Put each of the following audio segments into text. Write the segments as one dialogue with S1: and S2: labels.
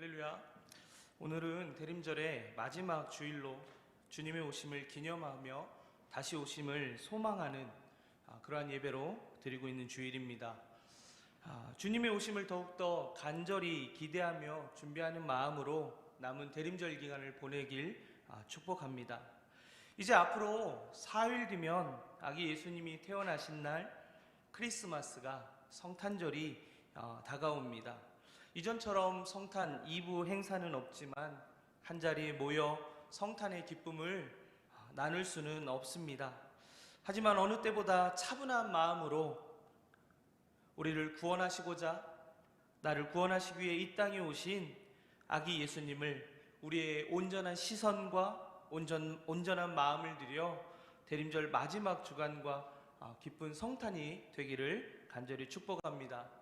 S1: 할렐루야. 오늘은 대림절의 마지막 주일로 주님의 오심을 기념하며 다시 오심을 소망하는 그러한 예배로 드리고 있는 주일입니다. 주님의 오심을 더욱더 간절히 기대하며 준비하는 마음으로 남은 대림절 기간을 보내길 축복합니다. 이제 앞으로 4일 뒤면 아기 예수님이 태어나신 날 크리스마스가 성탄절이 다가옵니다. 이전처럼 성탄 2부 행사는 없지만 한자리에 모여 성탄의 기쁨을 나눌 수는 없습니다. 하지만 어느 때보다 차분한 마음으로 우리를 구원하시고자 나를 구원하시기 위해 이 땅에 오신 아기 예수님을 우리의 온전한 시선과 온전한 마음을 들여 대림절 마지막 주간과 기쁜 성탄이 되기를 간절히 축복합니다.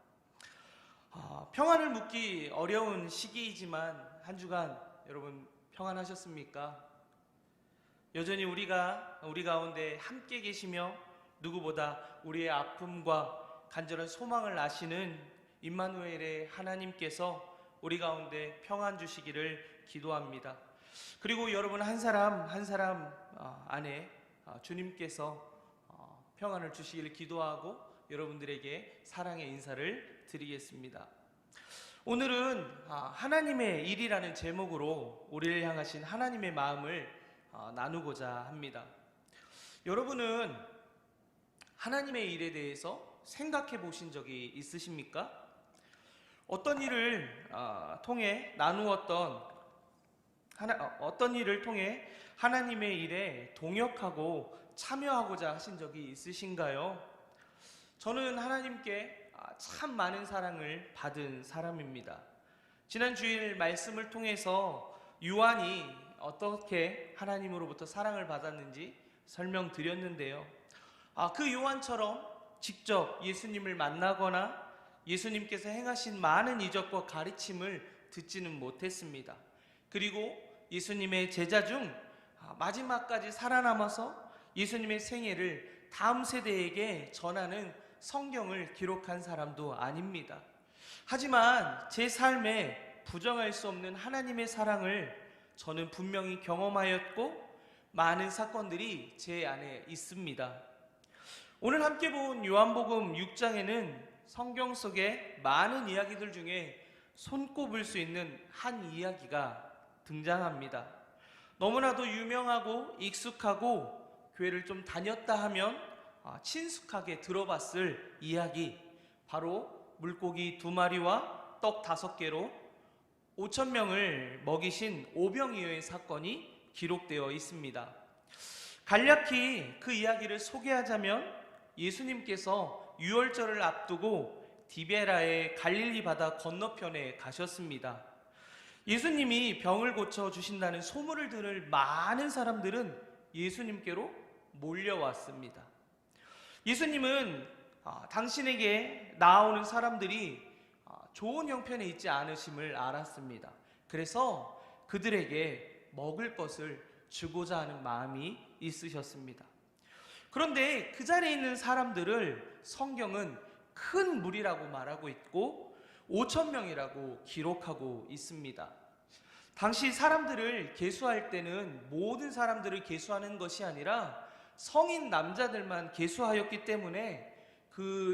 S1: 평안을 묻기 어려운 시기이지만 한 주간 여러분 평안하셨습니까? 여전히 우리 가운데 함께 계시며 누구보다 우리의 아픔과 간절한 소망을 아시는 임마누엘의 하나님께서 우리 가운데 평안 주시기를 기도합니다. 그리고 여러분 한 사람 한 사람 안에 주님께서 평안을 주시기를 기도하고 여러분들에게 사랑의 인사를 드리겠습니다. 오늘은 하나님의 일이라는 제목으로 우리를 향하신 하나님의 마음을 나누고자 합니다. 여러분은 하나님의 일에 대해서 생각해 보신 적이 있으십니까? 어떤 일을 통해 어떤 일을 통해 하나님의 일에 동역하고 참여하고자 하신 적이 있으신가요? 저는 하나님께 참 많은 사랑을 받은 사람입니다. 지난 주일 말씀을 통해서 요한이 어떻게 하나님으로부터 사랑을 받았는지 설명드렸는데요. 그 요한처럼 직접 예수님을 만나거나 예수님께서 행하신 많은 이적과 가르침을 듣지는 못했습니다. 그리고 예수님의 제자 중 마지막까지 살아남아서 예수님의 생애를 다음 세대에게 전하는 성경을 기록한 사람도 아닙니다. 하지만 제 삶에 부정할 수 없는 하나님의 사랑을 저는 분명히 경험하였고 많은 사건들이 제 안에 있습니다. 오늘 함께 본 요한복음 6장에는 성경 속의 많은 이야기들 중에 손꼽을 수 있는 한 이야기가 등장합니다. 너무나도 유명하고 익숙하고 교회를 좀 다녔다 하면 친숙하게 들어봤을 이야기, 바로 물고기 2마리와 떡 5개로 5,000명을 먹이신 오병이어의 사건이 기록되어 있습니다. 간략히 그 이야기를 소개하자면 예수님께서 유월절을 앞두고 디베라의 갈릴리 바다 건너편에 가셨습니다. 예수님이 병을 고쳐주신다는 소문을 들을 많은 사람들은 예수님께로 몰려왔습니다. 예수님은 당신에게 나아오는 사람들이 좋은 형편에 있지 않으심을 알았습니다. 그래서 그들에게 먹을 것을 주고자 하는 마음이 있으셨습니다. 그런데 그 자리에 있는 사람들을 성경은 큰 무리라고 말하고 있고 5,000명이라고 기록하고 있습니다. 당시 사람들을 계수할 때는 모든 사람들을 계수하는 것이 아니라 성인 남자들만 계수하였기 때문에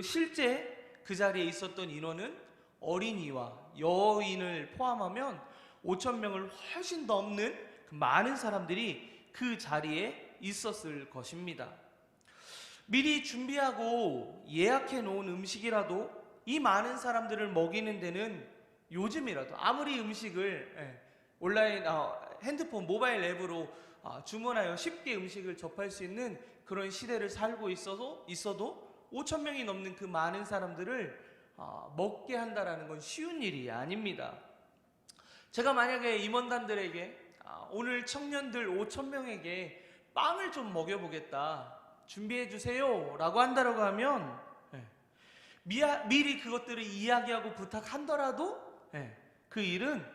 S1: 실제 그 자리에 있었던 인원은 어린이와 여인을 포함하면 5,000명을 훨씬 넘는 많은 사람들이 그 자리에 있었을 것입니다. 미리 준비하고 예약해 놓은 음식이라도 이 많은 사람들을 먹이는 데는 요즘이라도 아무리 음식을 온라인 핸드폰 모바일 앱으로 주문하여 쉽게 음식을 접할 수 있는 그런 시대를 살고 있어도 5,000명이 넘는 그 많은 사람들을 먹게 한다라는 건 쉬운 일이 아닙니다. 제가 만약에 임원단들에게 오늘 청년들 5,000명에게 빵을 좀 먹여보겠다, 준비해 주세요 라고 한다라고 하면 미리 그것들을 이야기하고 부탁한더라도 그 일은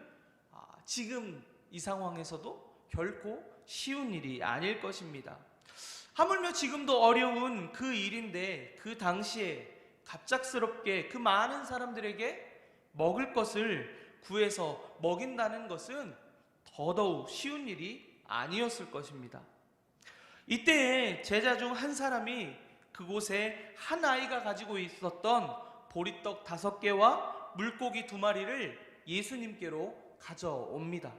S1: 지금 이 상황에서도 결코 쉬운 일이 아닐 것입니다. 하물며 지금도 어려운 그 일인데 그 당시에 갑작스럽게 그 많은 사람들에게 먹을 것을 구해서 먹인다는 것은 더더욱 쉬운 일이 아니었을 것입니다. 이때에 제자 중 한 사람이 그곳에 한 아이가 가지고 있었던 보리떡 5개와 물고기 2마리를 예수님께로 가져옵니다.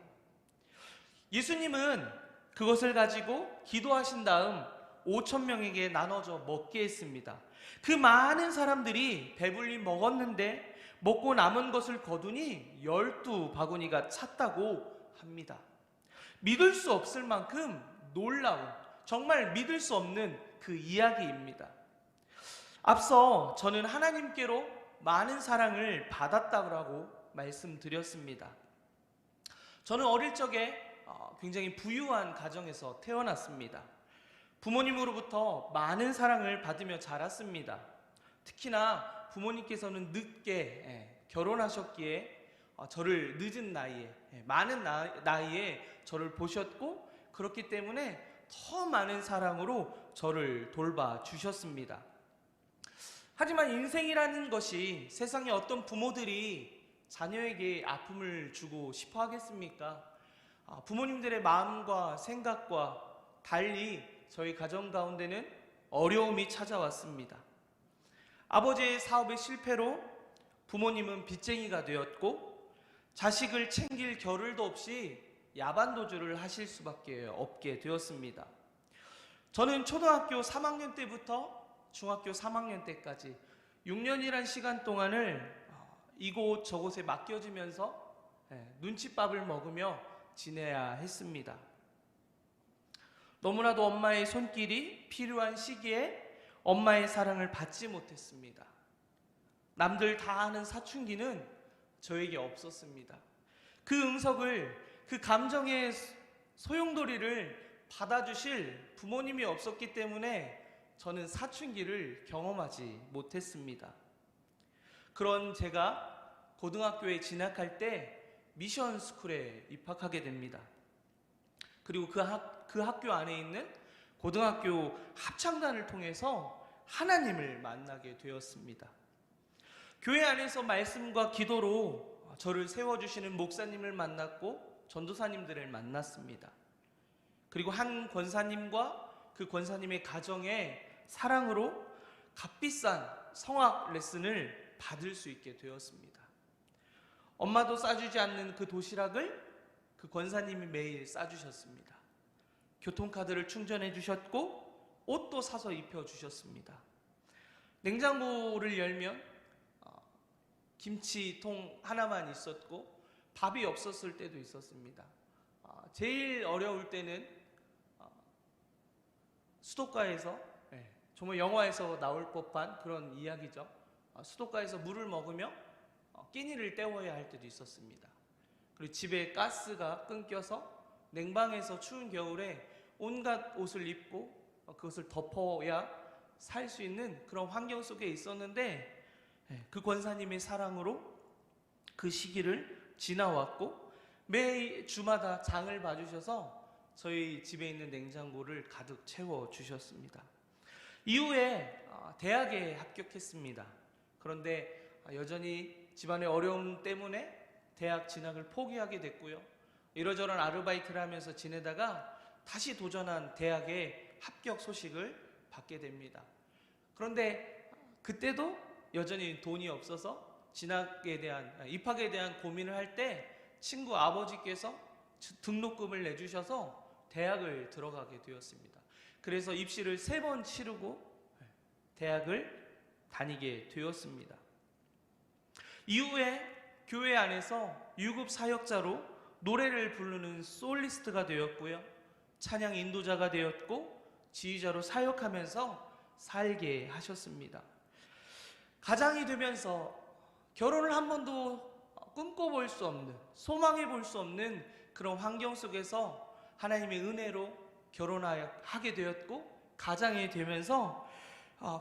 S1: 예수님은 그것을 가지고 기도하신 다음 5,000명에게 나눠져 먹게 했습니다. 그 많은 사람들이 배불리 먹었는데 먹고 남은 것을 거두니 12바구니가 찼다고 합니다. 믿을 수 없을 만큼 놀라운, 정말 믿을 수 없는 그 이야기입니다. 앞서 저는 하나님께로 많은 사랑을 받았다고 말씀드렸습니다. 저는 어릴 적에 굉장히 부유한 가정에서 태어났습니다. 부모님으로부터 많은 사랑을 받으며 자랐습니다. 특히나 부모님께서는 늦게 결혼하셨기에 저를 늦은 나이에, 많은 나이에 저를 보셨고, 그렇기 때문에 더 많은 사랑으로 저를 돌봐주셨습니다. 하지만 인생이라는 것이, 세상에 어떤 부모들이 자녀에게 아픔을 주고 싶어 하겠습니까? 부모님들의 마음과 생각과 달리 저희 가정 가운데는 어려움이 찾아왔습니다. 아버지의 사업의 실패로 부모님은 빚쟁이가 되었고, 자식을 챙길 겨를도 없이 야반도주를 하실 수밖에 없게 되었습니다. 저는 초등학교 3학년 때부터 중학교 3학년 때까지 6년이란 시간 동안을 이곳 저곳에 맡겨지면서 눈칫밥을 먹으며 지내야 했습니다. 너무나도 엄마의 손길이 필요한 시기에 엄마의 사랑을 받지 못했습니다. 남들 다 아는 사춘기는 저에게 없었습니다. 그 응석을, 그 감정의 소용돌이를 받아주실 부모님이 없었기 때문에 저는 사춘기를 경험하지 못했습니다. 그런 제가 고등학교에 진학할 때 미션 스쿨에 입학하게 됩니다. 그리고 그 학교 안에 있는 고등학교 합창단을 통해서 하나님을 만나게 되었습니다. 교회 안에서 말씀과 기도로 저를 세워주시는 목사님을 만났고 전도사님들을 만났습니다. 그리고 한 권사님과 그 권사님의 가정에 사랑으로 값비싼 성악 레슨을 받을 수 있게 되었습니다. 엄마도 싸주지 않는 그 도시락을 그 권사님이 매일 싸주셨습니다. 교통카드를 충전해 주셨고 옷도 사서 입혀주셨습니다. 냉장고를 열면 김치통 하나만 있었고 밥이 없었을 때도 있었습니다. 제일 어려울 때는 수도가에서, 정말 영화에서 나올 법한 그런 이야기죠. 수도가에서 물을 먹으며 끼니를 때워야 할 때도 있었습니다. 그리고 집에 가스가 끊겨서 냉방에서 추운 겨울에 온갖 옷을 입고 그것을 덮어야 살 수 있는 그런 환경 속에 있었는데, 그 권사님의 사랑으로 그 시기를 지나왔고, 매 주마다 장을 봐주셔서 저희 집에 있는 냉장고를 가득 채워주셨습니다. 이후에 대학에 합격했습니다. 그런데 여전히 집안의 어려움 때문에 대학 진학을 포기하게 됐고요. 이러저런 아르바이트를 하면서 지내다가 다시 도전한 대학의 합격 소식을 받게 됩니다. 그런데 그때도 여전히 돈이 없어서 입학에 대한 고민을 할 때 친구 아버지께서 등록금을 내주셔서 대학을 들어가게 되었습니다. 그래서 입시를 3번 치르고 대학을 다니게 되었습니다. 이후에 교회 안에서 유급 사역자로 노래를 부르는 솔리스트가 되었고요. 찬양 인도자가 되었고 지휘자로 사역하면서 살게 하셨습니다. 가장이 되면서 결혼을 한 번도 꿈꿔볼 수 없는, 소망해 볼 수 없는 그런 환경 속에서 하나님의 은혜로 결혼하게 되었고, 가장이 되면서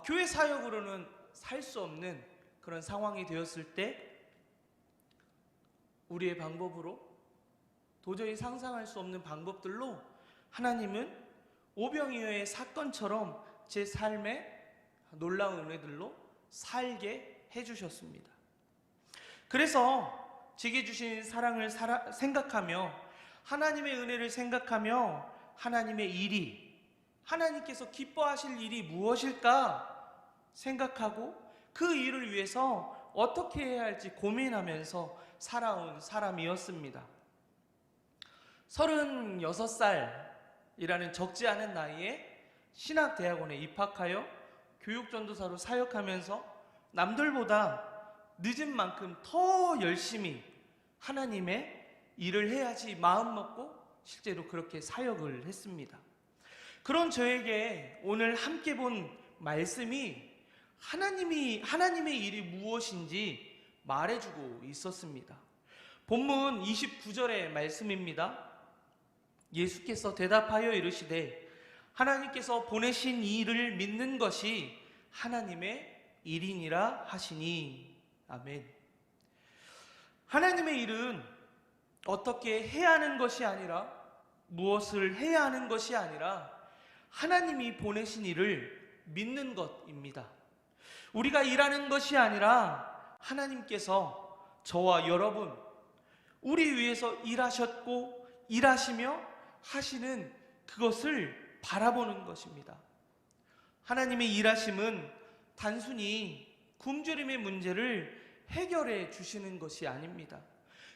S1: 교회 사역으로는 살 수 없는 그런 상황이 되었을 때 우리의 방법으로, 도저히 상상할 수 없는 방법들로 하나님은 오병이어의 사건처럼 제 삶에 놀라운 은혜들로 살게 해주셨습니다. 그래서 제게 주신 사랑을 생각하며 하나님의 은혜를 생각하며 하나님의 일이, 하나님께서 기뻐하실 일이 무엇일까 생각하고 그 일을 위해서 어떻게 해야 할지 고민하면서 살아온 사람이었습니다. 36살이라는 적지 않은 나이에 신학대학원에 입학하여 교육전도사로 사역하면서 남들보다 늦은 만큼 더 열심히 하나님의 일을 해야지 마음먹고 실제로 그렇게 사역을 했습니다. 그런 저에게 오늘 함께 본 말씀이 하나님의 일이 무엇인지 말해주고 있었습니다. 본문 29절의 말씀입니다. 예수께서 대답하여 이르시되 하나님께서 보내신 이 일을 믿는 것이 하나님의 일이니라 하시니. 아멘. 하나님의 일은 어떻게 해야 하는 것이 아니라, 무엇을 해야 하는 것이 아니라 하나님이 보내신 일을 믿는 것입니다. 우리가 일하는 것이 아니라 하나님께서 저와 여러분, 우리 위해서 일하셨고 일하시며 하시는 그것을 바라보는 것입니다. 하나님의 일하심은 단순히 굶주림의 문제를 해결해 주시는 것이 아닙니다.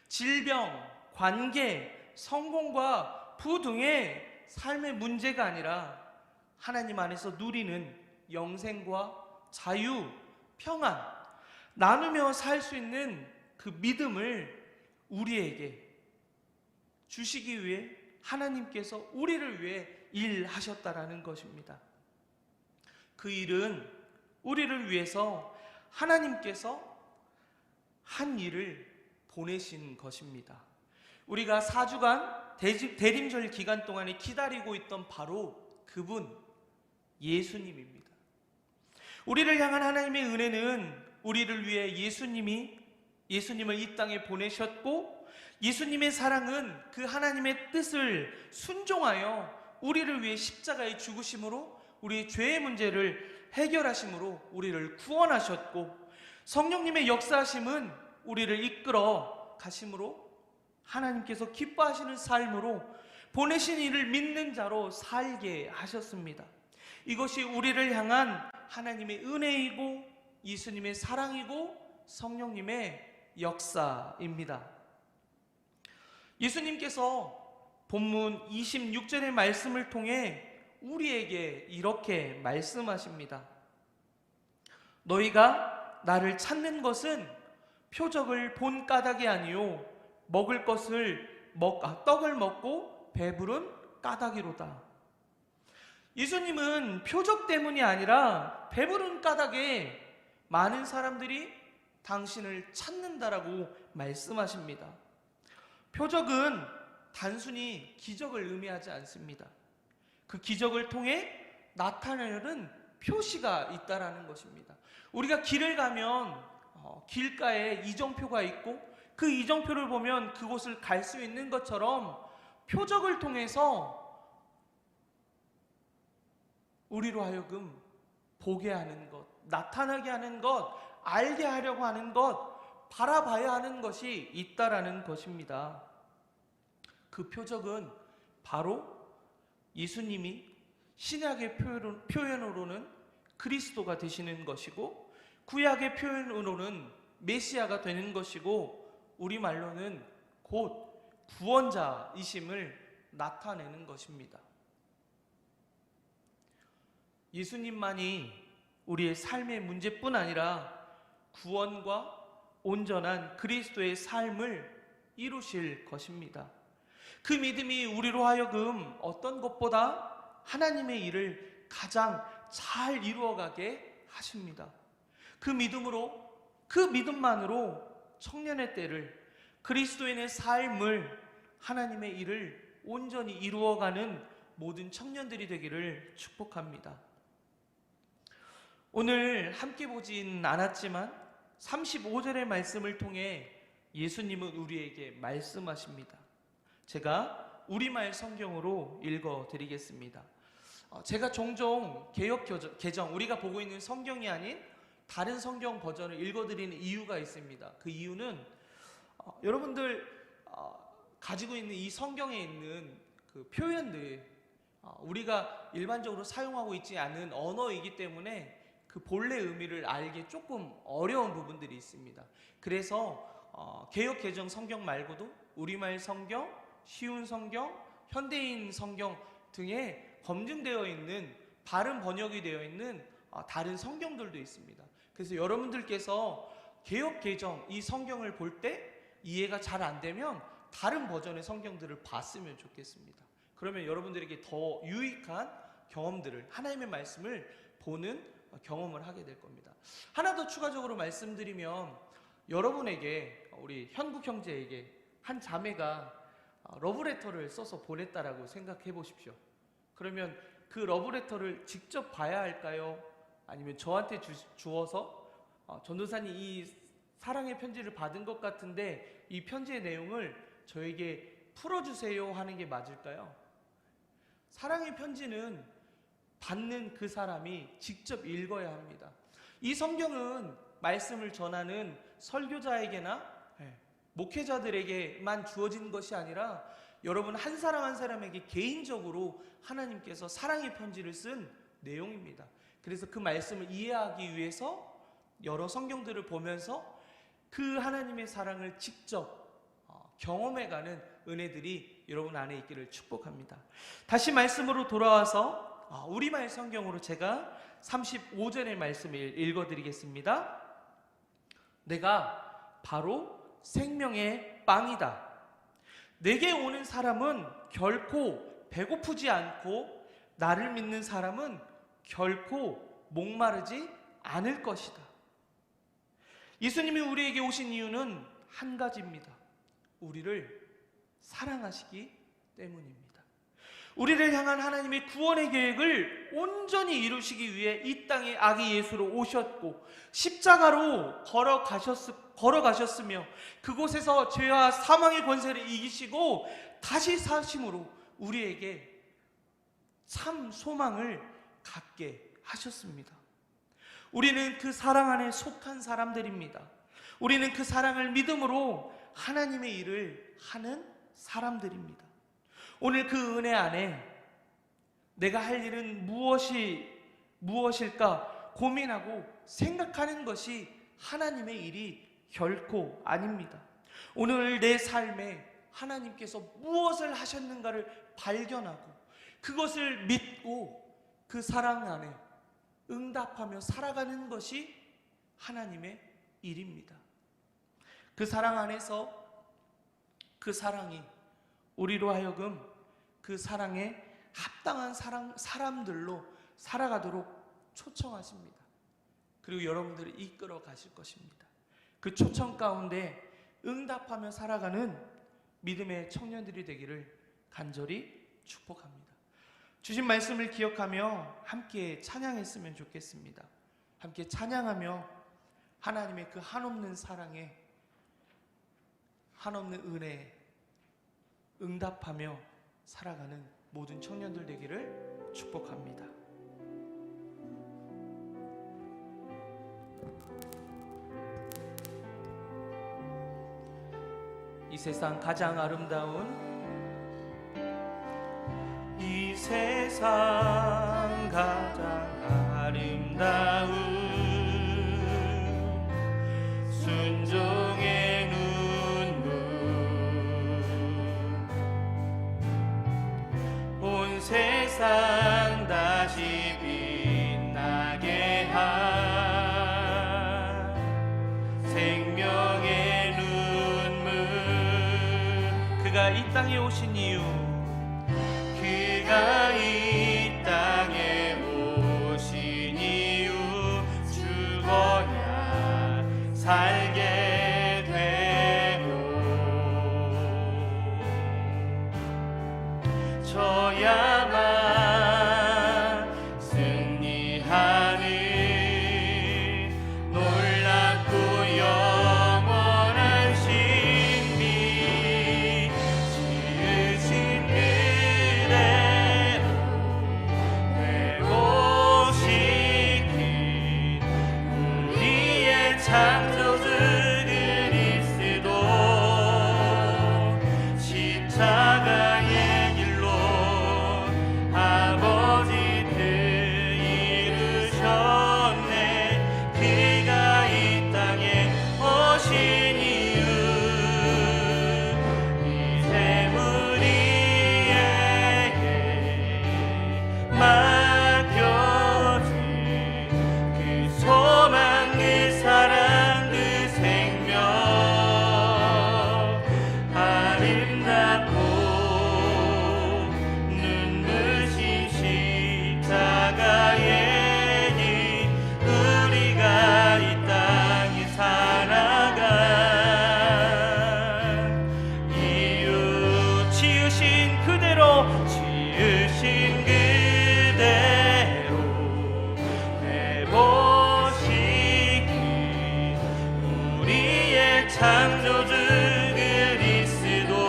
S1: 질병, 관계, 성공과 부등의 삶의 문제가 아니라 하나님 안에서 누리는 영생과 자유, 평안, 나누며 살 수 있는 그 믿음을 우리에게 주시기 위해 하나님께서 우리를 위해 일하셨다라는 것입니다. 그 일은 우리를 위해서 하나님께서 한 일을 보내신 것입니다. 우리가 4주간 대림절 기간 동안에 기다리고 있던 바로 그분, 예수님입니다. 우리를 향한 하나님의 은혜는 우리를 위해 예수님을 이 땅에 보내셨고, 예수님의 사랑은 그 하나님의 뜻을 순종하여 우리를 위해 십자가에 죽으심으로 우리의 죄의 문제를 해결하심으로 우리를 구원하셨고, 성령님의 역사하심은 우리를 이끌어 가심으로 하나님께서 기뻐하시는 삶으로 보내신 이를 믿는 자로 살게 하셨습니다. 이것이 우리를 향한 하나님의 은혜이고 예수님의 사랑이고 성령님의 역사입니다. 예수님께서 본문 26절의 말씀을 통해 우리에게 이렇게 말씀하십니다. 너희가 나를 찾는 것은 표적을 본 까닭이 아니요 먹을 것을 떡을 먹고 배부른 까닭이로다. 예수님은 표적 때문이 아니라 배부른 까닭에 많은 사람들이 당신을 찾는다라고 말씀하십니다. 표적은 단순히 기적을 의미하지 않습니다. 그 기적을 통해 나타내는 표시가 있다라는 것입니다. 우리가 길을 가면 길가에 이정표가 있고 그 이정표를 보면 그곳을 갈 수 있는 것처럼 표적을 통해서 우리로 하여금 보게 하는 것, 나타나게 하는 것, 알게 하려고 하는 것, 바라봐야 하는 것이 있다라는 것입니다. 그 표적은 바로 예수님이 신약의 표현으로는 그리스도가 되시는 것이고, 구약의 표현으로는 메시아가 되는 것이고, 우리말로는 곧 구원자이심을 나타내는 것입니다. 예수님만이 우리의 삶의 문제뿐 아니라 구원과 온전한 그리스도의 삶을 이루실 것입니다. 그 믿음이 우리로 하여금 어떤 것보다 하나님의 일을 가장 잘 이루어가게 하십니다. 그 믿음만으로 청년의 때를, 그리스도인의 삶을, 하나님의 일을 온전히 이루어가는 모든 청년들이 되기를 축복합니다. 오늘 함께 보진 않았지만 35절의 말씀을 통해 예수님은 우리에게 말씀하십니다. 제가 우리말 성경으로 읽어드리겠습니다. 제가 종종 개역 개정, 우리가 보고 있는 성경이 아닌 다른 성경 버전을 읽어드리는 이유가 있습니다. 그 이유는 여러분들 가지고 있는 이 성경에 있는 그 표현들, 우리가 일반적으로 사용하고 있지 않은 언어이기 때문에 그 본래 의미를 알기 조금 어려운 부분들이 있습니다. 그래서 개역 개정 성경 말고도 우리말 성경, 쉬운 성경, 현대인 성경 등에 검증되어 있는 바른 번역이 되어 있는 다른 성경들도 있습니다. 그래서 여러분들께서 개역 개정 이 성경을 볼 때 이해가 잘 안 되면 다른 버전의 성경들을 봤으면 좋겠습니다. 그러면 여러분들에게 더 유익한 경험들을, 하나님의 말씀을 보는 경험을 하게 될 겁니다. 하나 더 추가적으로 말씀드리면, 여러분에게, 우리 현국 형제에게 한 자매가 러브레터를 써서 보냈다라고 생각해 보십시오. 그러면 그 러브레터를 직접 봐야 할까요? 아니면 저한테 주어서 전도사님 이 사랑의 편지를 받은 것 같은데 이 편지의 내용을 저에게 풀어주세요 하는 게 맞을까요? 사랑의 편지는 받는 그 사람이 직접 읽어야 합니다. 이 성경은 말씀을 전하는 설교자에게나 목회자들에게만 주어진 것이 아니라 여러분 한 사람 한 사람에게 개인적으로 하나님께서 사랑의 편지를 쓴 내용입니다. 그래서 그 말씀을 이해하기 위해서 여러 성경들을 보면서 그 하나님의 사랑을 직접 경험해가는 은혜들이 여러분 안에 있기를 축복합니다. 다시 말씀으로 돌아와서 우리말 성경으로 제가 35절의 말씀을 읽어드리겠습니다. 내가 바로 생명의 빵이다. 내게 오는 사람은 결코 배고프지 않고 나를 믿는 사람은 결코 목마르지 않을 것이다. 예수님이 우리에게 오신 이유는 한 가지입니다. 우리를 사랑하시기 때문입니다. 우리를 향한 하나님의 구원의 계획을 온전히 이루시기 위해 이 땅에 아기 예수로 오셨고 십자가로 걸어가셨으며 그곳에서 죄와 사망의 권세를 이기시고 다시 사심으로 우리에게 참 소망을 갖게 하셨습니다. 우리는 그 사랑 안에 속한 사람들입니다. 우리는 그 사랑을 믿음으로 하나님의 일을 하는 사람들입니다. 오늘 그 은혜 안에 내가 할 일은 무엇일까 고민하고 생각하는 것이 하나님의 일이 결코 아닙니다. 오늘 내 삶에 하나님께서 무엇을 하셨는가를 발견하고 그것을 믿고 그 사랑 안에 응답하며 살아가는 것이 하나님의 일입니다. 그 사랑 안에서 그 사랑이 우리로 하여금 그 사랑에 합당한 사람들로 살아가도록 초청하십니다. 그리고 여러분들을 이끌어 가실 것입니다. 그 초청 가운데 응답하며 살아가는 믿음의 청년들이 되기를 간절히 축복합니다. 주신 말씀을 기억하며 함께 찬양했으면 좋겠습니다. 함께 찬양하며 하나님의 그 한없는 사랑에 한없는 은혜에 응답하며 살아가는 모든 청년들 되기를 축복합니다. 이 세상 가장 아름다운 이 세상 가장 아름다운 순종의 눈물 온 세상 다시 빛나게 한 생명의 눈물 그가 이 땅에 오신 이유 그가 이 땅에 오신 이유 죽어야 살게 되고 져야만 승리하는 놀랍고 영원한 신비 지으신 그대 창조주 그리스도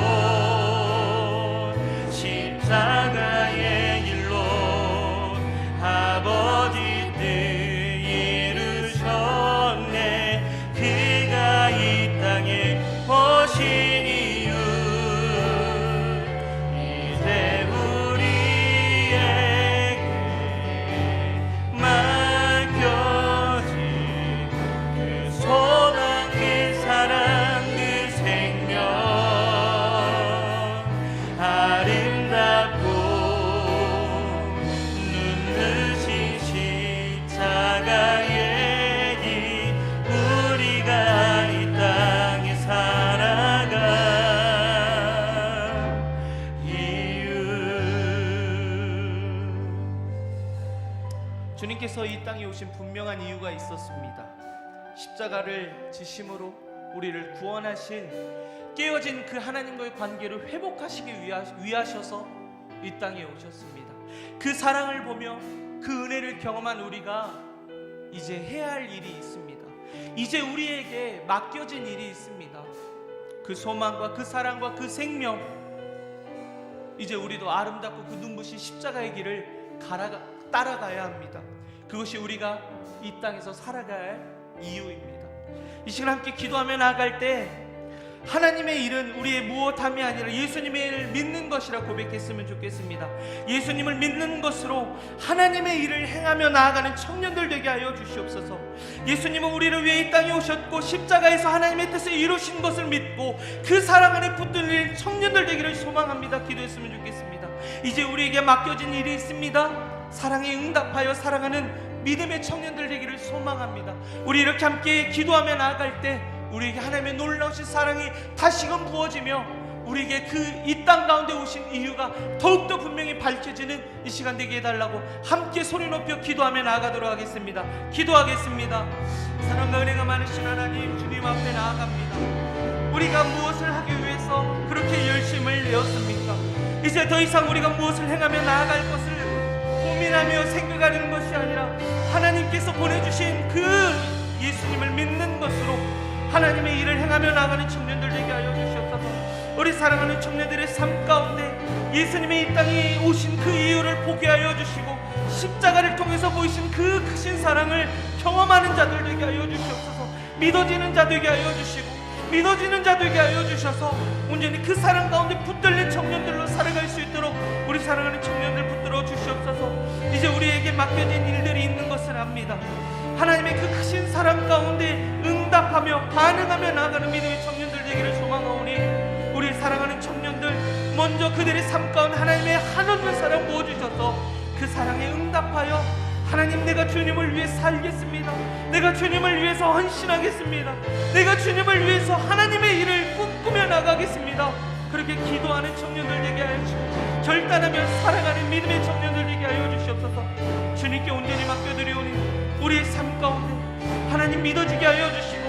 S1: 십자가의 길로 아버지 뜻 이루셨네. 그가 이 땅에 오신 이유 이제 우리에게 맡겨진 그 소망, 그 사랑, 그 생명, 아름답고 눈부신 십자가의 길, 우리가 이 땅에 살아갈 이유. 주님께서 이 땅에 오신 분명한 이유가 있었습니다. 십자가를 지심으로 우리를 구원하실, 깨어진 그 하나님과의 관계를 회복하시기 위하셔서 이 땅에 오셨습니다. 그 사랑을 보며 그 은혜를 경험한 우리가 이제 해야 할 일이 있습니다. 이제 우리에게 맡겨진 일이 있습니다. 그 소망과 그 사랑과 그 생명, 이제 우리도 아름답고 그 눈부신 십자가의 길을 따라가야 합니다. 그것이 우리가 이 땅에서 살아갈 이유입니다. 이 시간 함께 기도하며 나아갈 때 하나님의 일은 우리의 무엇함이 아니라 예수님의 일을 믿는 것이라 고백했으면 좋겠습니다. 예수님을 믿는 것으로 하나님의 일을 행하며 나아가는 청년들 되게 하여 주시옵소서. 예수님은 우리를 위해 이 땅에 오셨고 십자가에서 하나님의 뜻을 이루신 것을 믿고 그 사랑 안에 붙들린 청년들 되기를 소망합니다. 기도했으면 좋겠습니다. 이제 우리에게 맡겨진 일이 있습니다. 사랑에 응답하여 살아가는 믿음의 청년들 되기를 소망합니다. 우리 이렇게 함께 기도하며 나아갈 때 우리에게 하나님의 놀라우신 사랑이 다시금 부어지며 우리에게 그 이 땅 가운데 오신 이유가 더욱더 분명히 밝혀지는 이 시간 되게 해달라고 함께 소리 높여 기도하며 나아가도록 하겠습니다. 기도하겠습니다. 사랑과 은혜가 많으신 하나님, 주님 앞에 나아갑니다. 우리가 무엇을 하기 위해서 그렇게 열심을 내었습니까? 이제 더 이상 우리가 무엇을 행하며 나아갈 것을 고민하며 생각하는 것이 아니라 하나님께서 보내주신 그 예수님을 믿는 것으로 하나님의 일을 행하며 나가는 청년들 되게 하여 주시옵소서. 우리 사랑하는 청년들의 삶 가운데 예수님의 이 땅에 오신 그 이유를 보게 하여 주시고 십자가를 통해서 보이신 그 크신 사랑을 경험하는 자들 되게 하여 주시옵소서. 믿어지는 자 되게 하여 주시고 믿어지는 자 되게 하여 주셔서 온전히 그 사랑 가운데 붙들린 청년들로 살아갈 수 있도록 우리 사랑하는 청년들 붙들어 주시옵소서. 이제 우리에게 맡겨진 일들이 있는 것을 압니다. 하나님의 그 크신 사랑 가운데 응답하며 반응하며 나아가는 믿음의 청년들 되기를 소망하오니 우리 사랑하는 청년들 먼저 그들의 삶 가운데 하나님의 한없는 사랑 부어주셔서 그 사랑에 응답하여 하나님, 내가 주님을 위해 살겠습니다. 내가 주님을 위해서 헌신하겠습니다. 내가 주님을 위해서 하나님의 일을 꿈꾸며 나가겠습니다. 그렇게 기도하는 청년들 되게 하여 주시고 결단하며 살아가는 믿음의 청년들 되게 하여 주시옵소서. 주님께 온전히 맡겨드리오니 우리의 삶 가운데 하나님 믿어지게 하여 주시고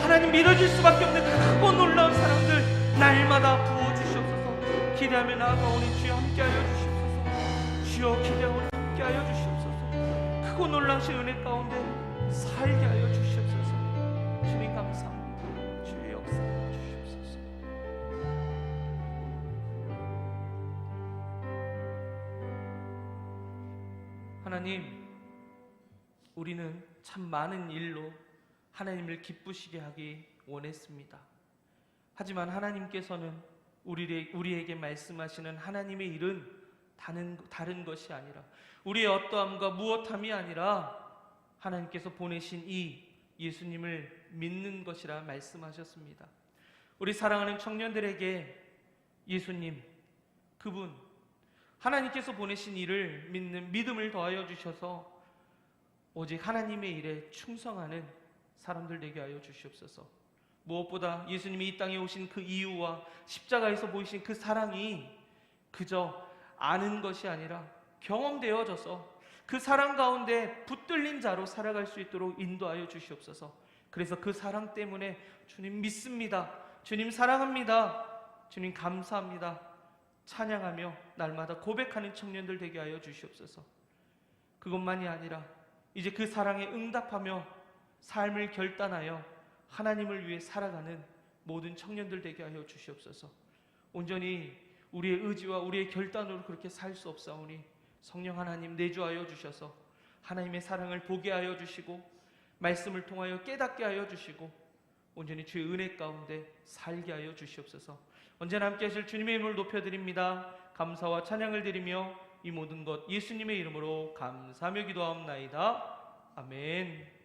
S1: 하나님 믿어질 수밖에 없는 크고 놀라운 사랑들 날마다 부어주시옵소서. 기대하며 나아가오니 주여 함께하여 주시옵소서. 주여 기대하오니 함께하여 주시옵소서. 크고 놀라우신 은혜 가운데 살게 하여 주시옵소서. 주님 감사합니다. 주의 역사해 주시옵소서. 하나님, 우리는 참 많은 일로 하나님을 기쁘시게 하기 원했습니다. 하지만 하나님께서는 우리에게 말씀하시는 하나님의 일은 다른 것이 아니라 우리의 어떠함과 무엇함이 아니라 하나님께서 보내신 이 예수님을 믿는 것이라 말씀하셨습니다. 우리 사랑하는 청년들에게 예수님, 그분 하나님께서 보내신 일을 믿는 믿음을 더하여 주셔서 오직 하나님의 일에 충성하는 사람들 되게 하여 주시옵소서. 무엇보다 예수님이 이 땅에 오신 그 이유와 십자가에서 보이신 그 사랑이 그저 아는 것이 아니라 경험되어져서 그 사랑 가운데 붙들린 자로 살아갈 수 있도록 인도하여 주시옵소서. 그래서 그 사랑 때문에 주님 믿습니다, 주님 사랑합니다, 주님 감사합니다 찬양하며 날마다 고백하는 청년들 되게 하여 주시옵소서. 그것만이 아니라 이제 그 사랑에 응답하며 삶을 결단하여 하나님을 위해 살아가는 모든 청년들 되게 하여 주시옵소서. 온전히 우리의 의지와 우리의 결단으로 그렇게 살 수 없사오니 성령 하나님 내주하여 주셔서 하나님의 사랑을 보게 하여 주시고 말씀을 통하여 깨닫게 하여 주시고 온전히 주의 은혜 가운데 살게 하여 주시옵소서. 언제나 함께 하실 주님의 이름을 높여드립니다. 감사와 찬양을 드리며 이 모든 것 예수님의 이름으로 감사하며 기도하옵나이다. 아멘.